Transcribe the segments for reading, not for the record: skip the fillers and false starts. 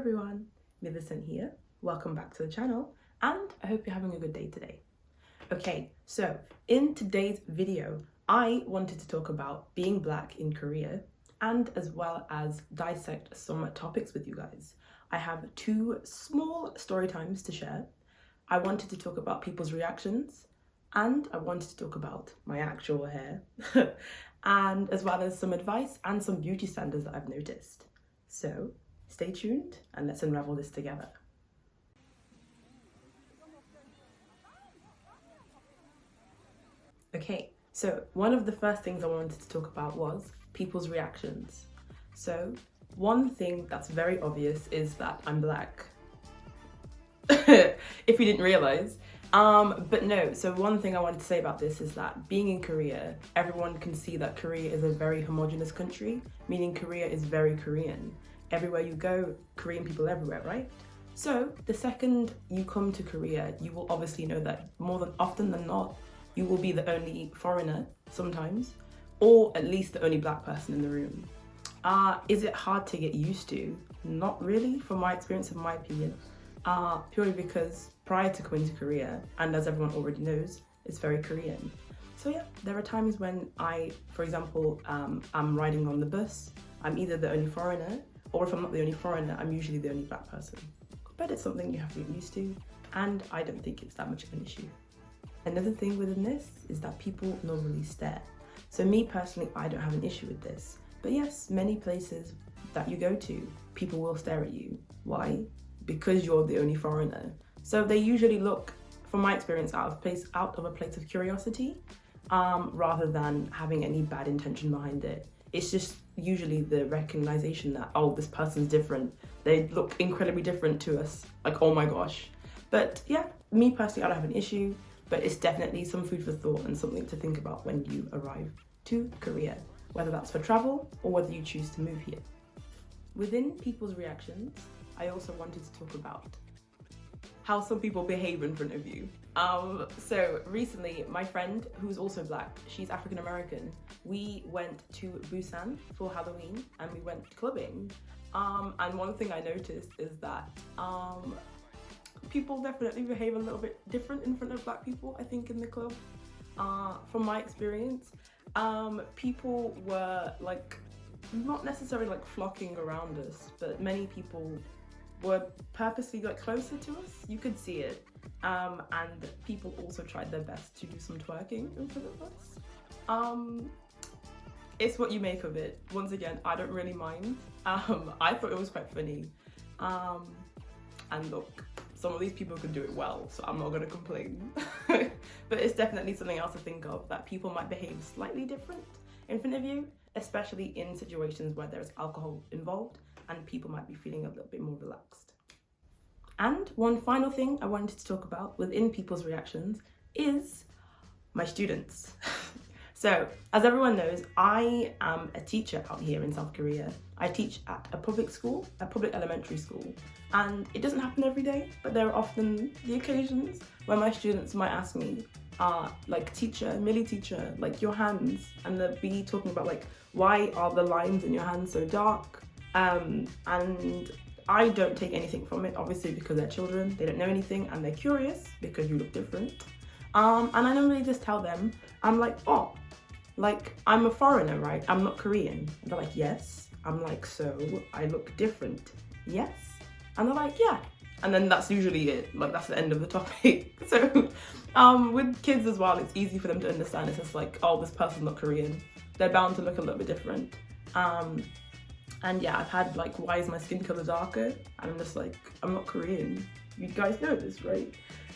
everyone, Millicent here. Welcome back to the channel and I hope you're having a good day today. Okay, so in today's video, I wanted to talk about being Black in Korea and as well as dissect some topics with you guys. I have two small story times to share. I wanted to talk about people's reactions and I wanted to talk about my actual hair and as well as some advice and some beauty standards that I've noticed. So stay tuned and let's unravel this together. Okay, so one of the first things I wanted to talk about was people's reactions. So one thing that's very obvious is that I'm Black. If you didn't realize. But no, so one thing I wanted to say about this is that being in Korea, everyone can see that Korea is a very homogenous country, meaning Korea is very Korean. Everywhere you go, Korean people everywhere, right? So the second you come to Korea, you will obviously know that more than often than not, you will be the only foreigner sometimes, or at least the only Black person in the room. Is it hard to get used to? Not really, from my experience, in my opinion. Purely because prior to coming to Korea, and as everyone already knows, it's very Korean. So yeah, there are times when I, for example, I'm riding on the bus, I'm either the only foreigner, or if I'm not the only foreigner, I'm usually the only Black person. But it's something you have to get used to, and I don't think it's that much of an issue. Another thing within this is that people normally stare. So me personally, I don't have an issue with this. But yes, many places that you go to, people will stare at you. Why? Because you're the only foreigner. So they usually look, from my experience, out of a place of curiosity, rather than having any bad intention behind it. It's just usually the recognition that, oh, this person's different. They look incredibly different to us. Like, oh my gosh. But yeah, me personally, I don't have an issue, but it's definitely some food for thought and something to think about when you arrive to Korea, whether that's for travel or whether you choose to move here. Within people's reactions, I also wanted to talk about how some people behave in front of you. So recently, my friend, who's also Black, she's African American, we went to Busan for Halloween and we went clubbing. And one thing I noticed is that people definitely behave a little bit different in front of Black people, I think, in the club. From my experience, people were like, not necessarily like flocking around us, but many people were purposely like closer to us. You could see it. And people also tried their best to do some twerking in front of us. It's what you make of it. Once again, I don't really mind. I thought it was quite funny. And look, some of these people can do it well, so I'm not gonna complain. But it's definitely something else to think of, that people might behave slightly different in front of you, especially in situations where there's alcohol involved and people might be feeling a little bit more relaxed. And one final thing I wanted to talk about within people's reactions is my students. So, as everyone knows, I am a teacher out here in South Korea. I teach at a public school, a public elementary school, and it doesn't happen every day, but there are often the occasions where my students might ask me, like, teacher, Millie teacher, like, your hands, and they'll be talking about like, why are the lines in your hands so dark? And I don't take anything from it, obviously, because they're children, they don't know anything, and they're curious because you look different. And I normally just tell them, I'm like, oh, like, I'm a foreigner, right? I'm not Korean. And they're like, yes. I'm like, so I look different? Yes. And they're like, yeah. And then that's usually it. Like, that's the end of the topic. So with kids as well, it's easy for them to understand. It's just like, oh, this person's not Korean. They're bound to look a little bit different. And yeah, I've had like, why is my skin color darker? And I'm just like, I'm not Korean. You guys know this, right?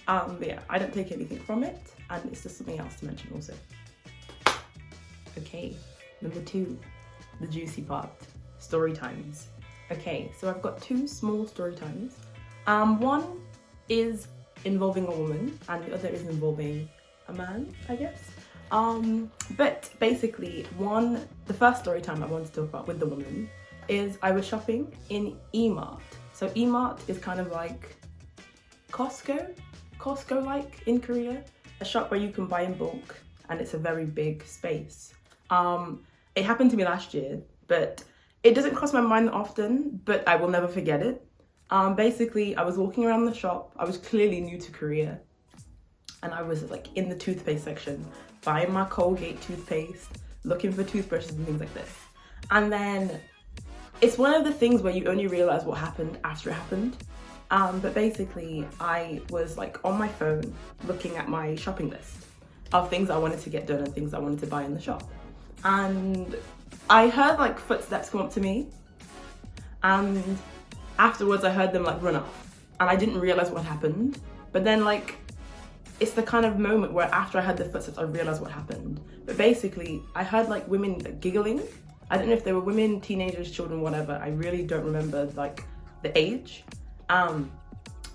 But yeah, I don't take anything from it. And it's just something else to mention also. Okay, number 2, the juicy part, story times. Okay, so I've got 2 small story times. One is involving a woman and the other is involving a man, I guess. But basically, the first story time I wanted to talk about with the woman is I was shopping in E-Mart. So E-Mart is kind of like Costco-like in Korea, a shop where you can buy in bulk and it's a very big space. It happened to me last year, but it doesn't cross my mind often, but I will never forget it. Basically, I was walking around the shop. I was clearly new to Korea. And I was like in the toothpaste section, buying my Colgate toothpaste, looking for toothbrushes and things like this. And then it's one of the things where you only realize what happened after it happened. But basically, I was like on my phone looking at my shopping list of things I wanted to get done and things I wanted to buy in the shop. And I heard like footsteps come up to me, and afterwards I heard them like run off, and I didn't realize what happened. But then like, it's the kind of moment where after I heard the footsteps, I realized what happened. But basically, I heard like women like, giggling. I don't know if they were women, teenagers, children, whatever. I really don't remember like the age.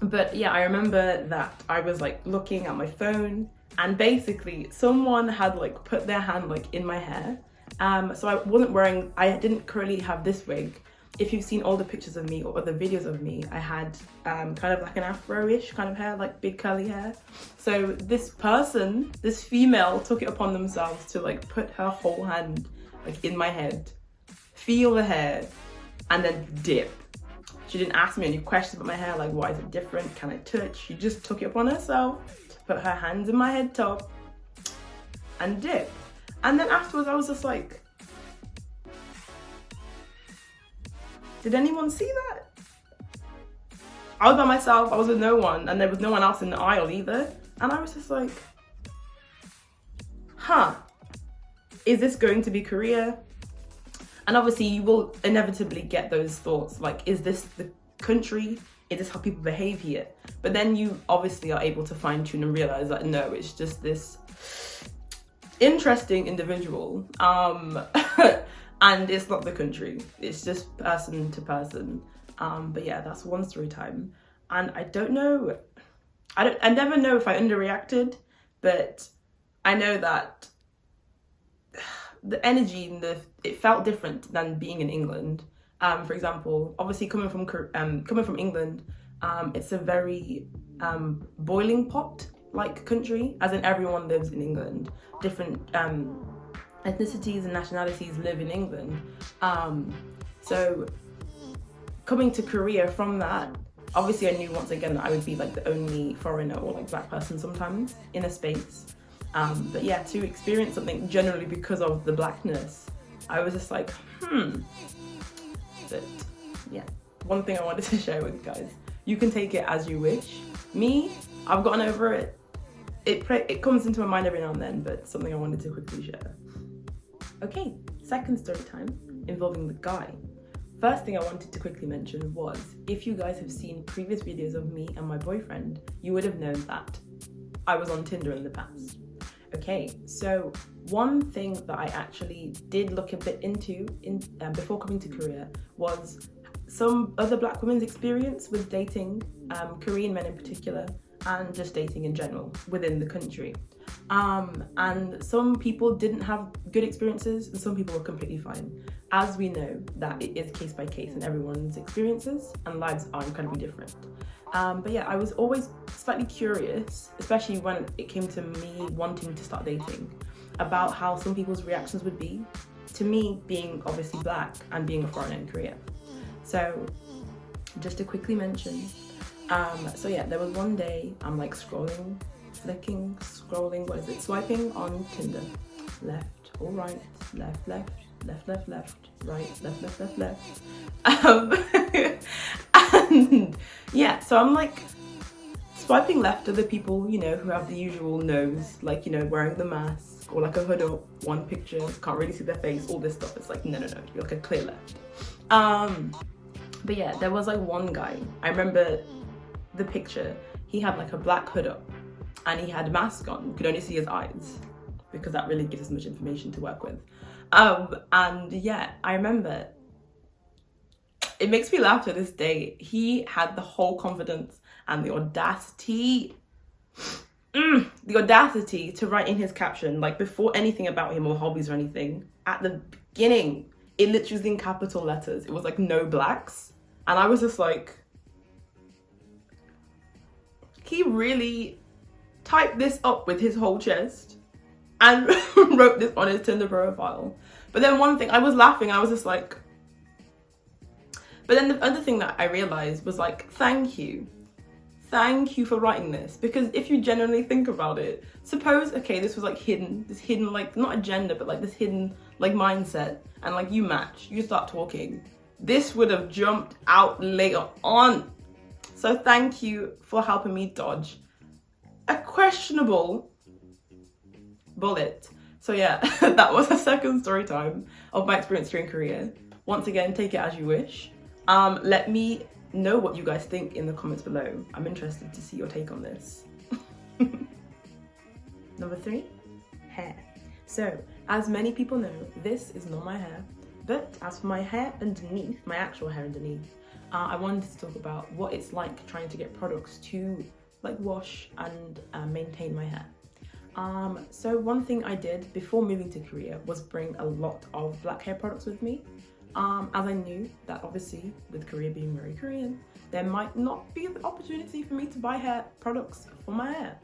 But yeah, I remember that I was like looking at my phone, and basically someone had like put their hand like in my hair. So I didn't currently have this wig. If you've seen older pictures of me or other videos of me, I had kind of like an afro-ish kind of hair, like big curly hair. So this female took it upon themselves to like put her whole hand like in my head, feel the hair, and then dip. She didn't ask me any questions about my hair, like why is it different, can I touch? She just took it upon herself to put her hands in my head top and dip. And then afterwards I was just like, did anyone see that? I was by myself, I was with no one, and there was no one else in the aisle either. And I was just like, is this going to be Korea? And obviously you will inevitably get those thoughts, like, is this the country? Is this how people behave here? But then you obviously are able to fine tune and realize that no, it's just this interesting individual. And it's not the country, it's just person to person. But yeah, that's one story time. And I never know if I underreacted, but I know that the energy it felt different than being in England. For example, obviously coming from England, it's a very boiling pot like country, as in everyone lives in England. Different ethnicities and nationalities live in England. So coming to Korea from that, obviously I knew once again that I would be like the only foreigner or like black person sometimes in a space. But yeah, to experience something generally because of the blackness, I was just like, But yeah, one thing I wanted to share with you guys. You can take it as you wish. Me, I've gotten over it. It comes into my mind every now and then, but something I wanted to quickly share. Okay, second story time involving the guy. First thing I wanted to quickly mention was, if you guys have seen previous videos of me and my boyfriend, you would have known that I was on Tinder in the past. Okay, so one thing that I actually did look a bit into before coming to Korea was some other black women's experience with dating, Korean men in particular, and just dating in general within the country. And some people didn't have good experiences and some people were completely fine. As we know, that it is case by case and everyone's experiences and lives are incredibly different. But yeah, I was always slightly curious, especially when it came to me wanting to start dating, about how some people's reactions would be to me being obviously black and being a foreigner in Korea. So just to quickly mention, so yeah, there was one day I'm like scrolling, swiping on Tinder. Left or right, left, left, left, left, left, right, left, left, left, left. And yeah, so I'm like swiping left to the people, you know, who have the usual nose, like, you know, wearing the mask or like a hood up, one picture, can't really see their face, all this stuff. It's like, no, you're like a clear left. But yeah, there was like one guy, I remember the picture, he had like a black hood up and he had a mask on, you could only see his eyes because that really gives us much information to work with. And yeah, I remember, it makes me laugh to this day, he had the whole confidence and the audacity to write in his caption, like before anything about him or hobbies or anything, at the beginning, it literally was in capital letters, it was like no blacks. And I was just like, he really typed this up with his whole chest and wrote this on his Tinder profile. But then one thing, I was laughing, I was just like, But then the other thing that I realized was like, thank you for writing this, because if you genuinely think about it, suppose, okay, this was like this hidden like, not agenda, but like this hidden like mindset, and like you match, you start talking, this would have jumped out later on. So thank you for helping me dodge a questionable bullet. So yeah, that was a second story time of my experience here in Korea. Once again, take it as you wish. Let me know what you guys think in the comments below. I'm interested to see your take on this. Number 3, hair. So, as many people know, this is not my hair, but as for my hair underneath, my actual hair underneath, I wanted to talk about what it's like trying to get products to like wash and maintain my hair. So one thing I did before moving to Korea was bring a lot of black hair products with me. As I knew that obviously with Korea being very Korean, there might not be the opportunity for me to buy hair products for my hair.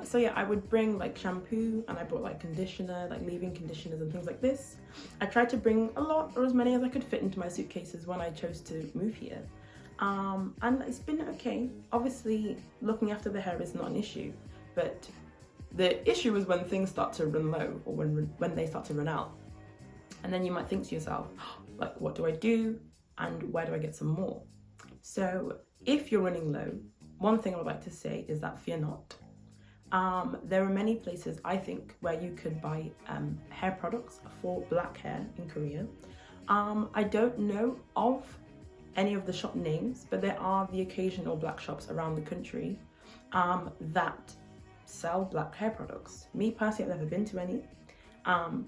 So yeah, I would bring like shampoo, and I brought like conditioner, like leave-in conditioners and things like this. I tried to bring a lot, or as many as I could fit into my suitcases when I chose to move here. And it's been okay. Obviously, looking after the hair is not an issue, but the issue is when things start to run low, or when they start to run out. And then you might think to yourself, like, what do I do? And where do I get some more? So if you're running low, one thing I would like to say is that fear not. There are many places, I think, where you could buy hair products for black hair in Korea. I don't know of any of the shop names, but there are the occasional black shops around the country that sell black hair products. Me personally, I've never been to any.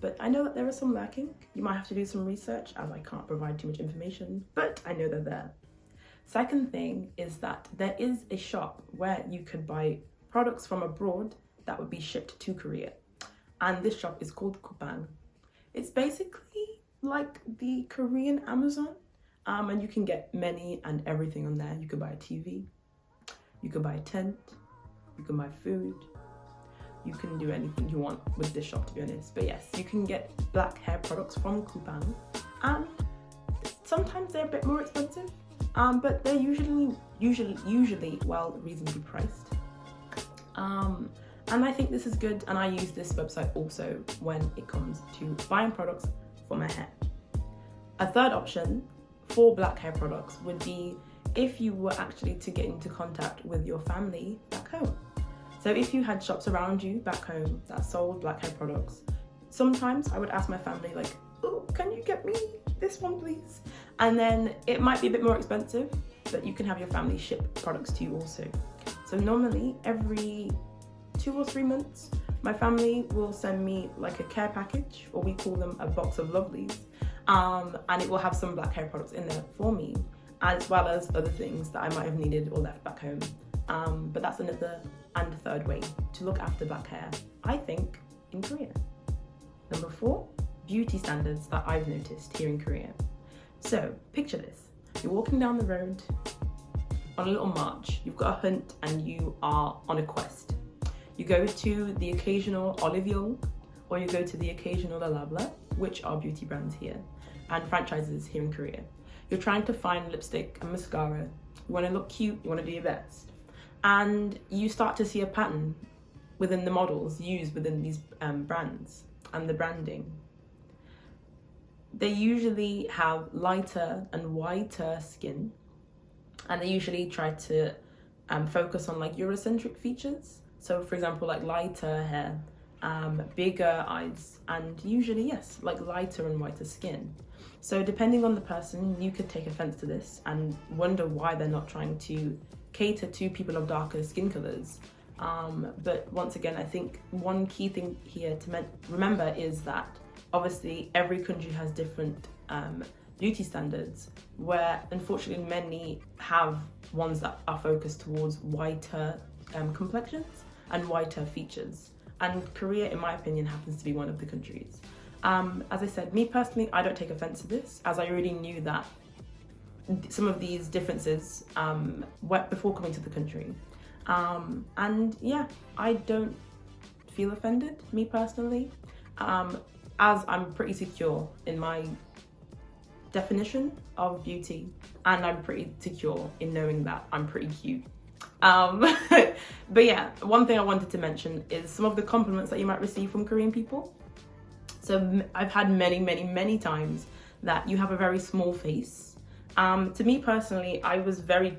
But I know that there are some lacking. You might have to do some research, as I can't provide too much information, but I know they're there. Second thing is that there is a shop where you could buy products from abroad that would be shipped to Korea. And this shop is called Coupang. It's basically like the Korean Amazon, and you can get many and everything on there. You could buy a TV, you could buy a tent, you can buy food. You can do anything you want with this shop, to be honest. But yes, you can get black hair products from Coupang, and sometimes they're a bit more expensive, but they're usually well, reasonably priced. And I think this is good, and I use this website also when it comes to buying products for my hair. A third option for black hair products would be if you were actually to get into contact with your family back home. So if you had shops around you back home that sold black hair products, sometimes I would ask my family like, oh, can you get me this one please? And then it might be a bit more expensive, but you can have your family ship products to you also. So normally every 2 or 3 months, my family will send me like a care package, or we call them a box of lovelies. And it will have some black hair products in there for me, as well as other things that I might have needed or left back home. But that's another and third way to look after black hair, I think, in Korea. Number 4, beauty standards that I've noticed here in Korea. So picture this, you're walking down the road on a little march, you've got a hunt and you are on a quest. You go to the occasional Olive Young, or you go to the occasional La Labla, which are beauty brands here and franchises here in Korea. You're trying to find lipstick and mascara, you want to look cute, you want to do your best. And you start to see a pattern within the models used within these brands and the branding. They usually have lighter and whiter skin, and they usually try to focus on like Eurocentric features. So for example, like lighter hair, bigger eyes, and usually, yes, like lighter and whiter skin. So depending on the person, you could take offense to this and wonder why they're not trying to cater to people of darker skin colors. But once again, I think one key thing here to remember is that obviously every country has different beauty standards, where unfortunately many have ones that are focused towards whiter complexions and whiter features. And Korea, in my opinion, happens to be one of the countries. As I said, me personally, I don't take offense to this, as I already knew that some of these differences before coming to the country. And yeah, I don't feel offended, me personally, as I'm pretty secure in my definition of beauty, and I'm pretty secure in knowing that I'm pretty cute. But yeah, one thing I wanted to mention is some of the compliments that you might receive from Korean people. So I've had many times that you have a very small face. To me personally, I was very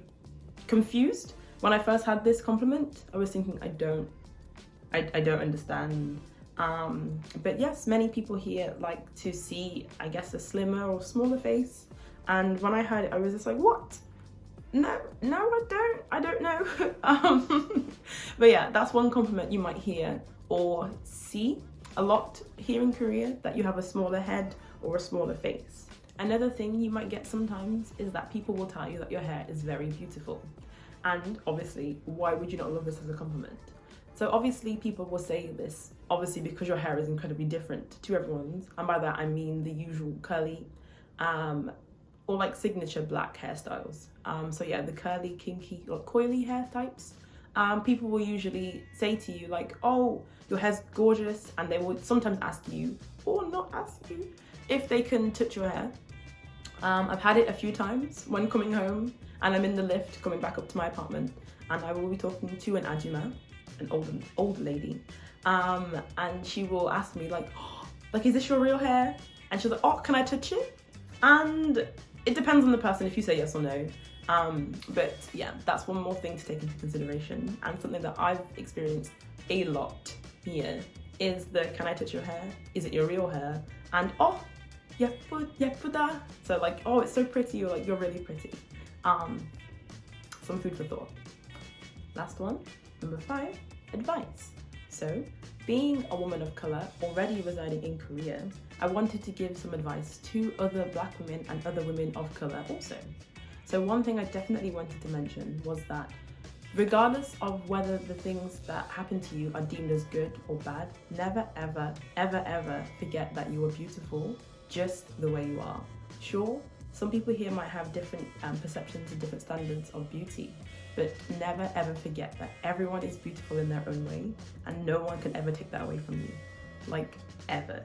confused when I first had this compliment. I was thinking, I don't understand. But yes, many people here like to see, I guess, a slimmer or smaller face. And when I heard it, I was just like, what? No, I don't know. But yeah, that's one compliment you might hear or see a lot here in Korea, that you have a smaller head or a smaller face. Another thing you might get sometimes is that people will tell you that your hair is very beautiful. And obviously, why would you not love this as a compliment? So obviously people will say this, obviously because your hair is incredibly different to everyone's. And by that I mean the usual curly, or like signature black hairstyles. So yeah, the curly, kinky, or coily hair types. People will usually say to you like, oh, your hair's gorgeous. And they will sometimes ask you, or not ask you, if they can touch your hair. I've had it a few times when coming home and I'm in the lift coming back up to my apartment, and I will be talking to an ajumma, an old lady, and she will ask me like, oh, like, is this your real hair? And she's like, oh, can I touch it? And it depends on the person if you say yes or no. But yeah, that's one more thing to take into consideration, and something that I've experienced a lot here is the, can I touch your hair? Is it your real hair? And oh, 예쁘다. So like, oh, it's so pretty, or like, you're really pretty. Some food for thought. Last one, number 5, advice. So, being a woman of colour already residing in Korea, I wanted to give some advice to other black women and other women of colour also. So one thing I definitely wanted to mention was that regardless of whether the things that happen to you are deemed as good or bad, never ever forget that you are beautiful just the way you are. Sure, some people here might have different perceptions and different standards of beauty, but never ever forget that everyone is beautiful in their own way, and no one can ever take that away from you. Like, ever.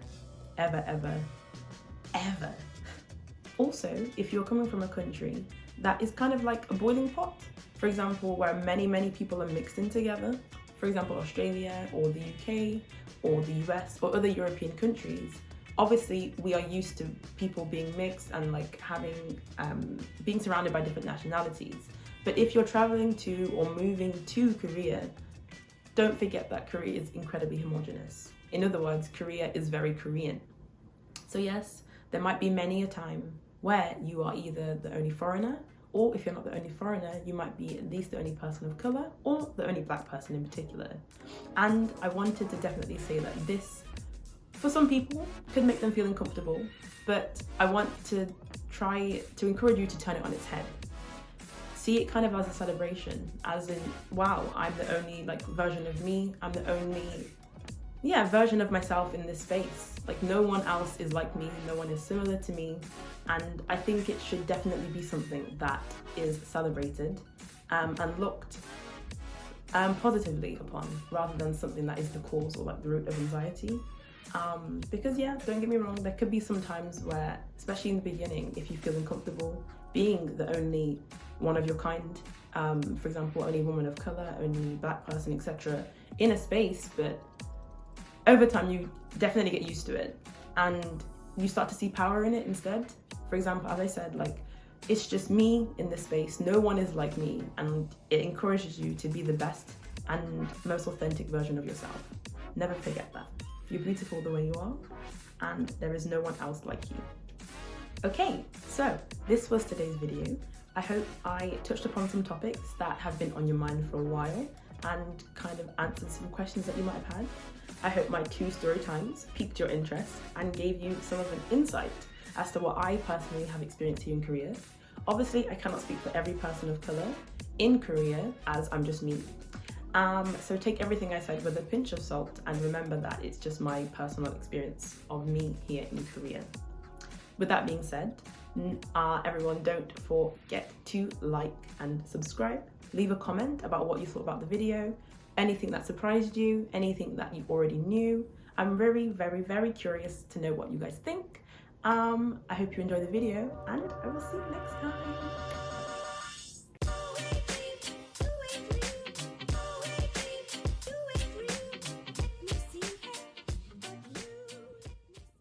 Also, if you're coming from a country that is kind of like a boiling pot, for example, where many people are mixed in together, for example, Australia or the UK or the US or other European countries, obviously we are used to people being mixed and like having, being surrounded by different nationalities. But if you're traveling to or moving to Korea, don't forget that Korea is incredibly homogenous. In other words, Korea is very Korean. So yes, there might be many a time where you are either the only foreigner, or if you're not the only foreigner, you might be at least the only person of colour, or the only black person in particular. And I wanted to definitely say that this, for some people, could make them feel uncomfortable, but I want to try to encourage you to turn it on its head. See it kind of as a celebration, as in, wow, I'm the only like version of me, I'm the only version of myself in this space. Like, no one else is like me, no one is similar to me, and I think it should definitely be something that is celebrated and looked positively upon, rather than something that is the cause or like the root of anxiety. Because yeah, don't get me wrong, there could be some times where, especially in the beginning, if you feel uncomfortable being the only one of your kind, for example, only woman of colour, only black person, etc., in a space, but over time you definitely get used to it and you start to see power in it instead. For example, as I said, like, it's just me in this space, no one is like me, and it encourages you to be the best and most authentic version of yourself. Never forget that. You're beautiful the way you are, and there is no one else like you. Okay, so this was today's video. I hope I touched upon some topics that have been on your mind for a while and kind of answered some questions that you might have had. I hope my 2 story times piqued your interest and gave you some of an insight as to what I personally have experienced here in Korea. Obviously, I cannot speak for every person of colour in Korea, as I'm just me. So take everything I said with a pinch of salt and remember that it's just my personal experience of me here in Korea. With that being said, everyone, don't forget to like and subscribe. Leave a comment about what you thought about the video, anything that surprised you, anything that you already knew. I'm very curious to know what you guys think. I hope you enjoyed the video and I will see you next time.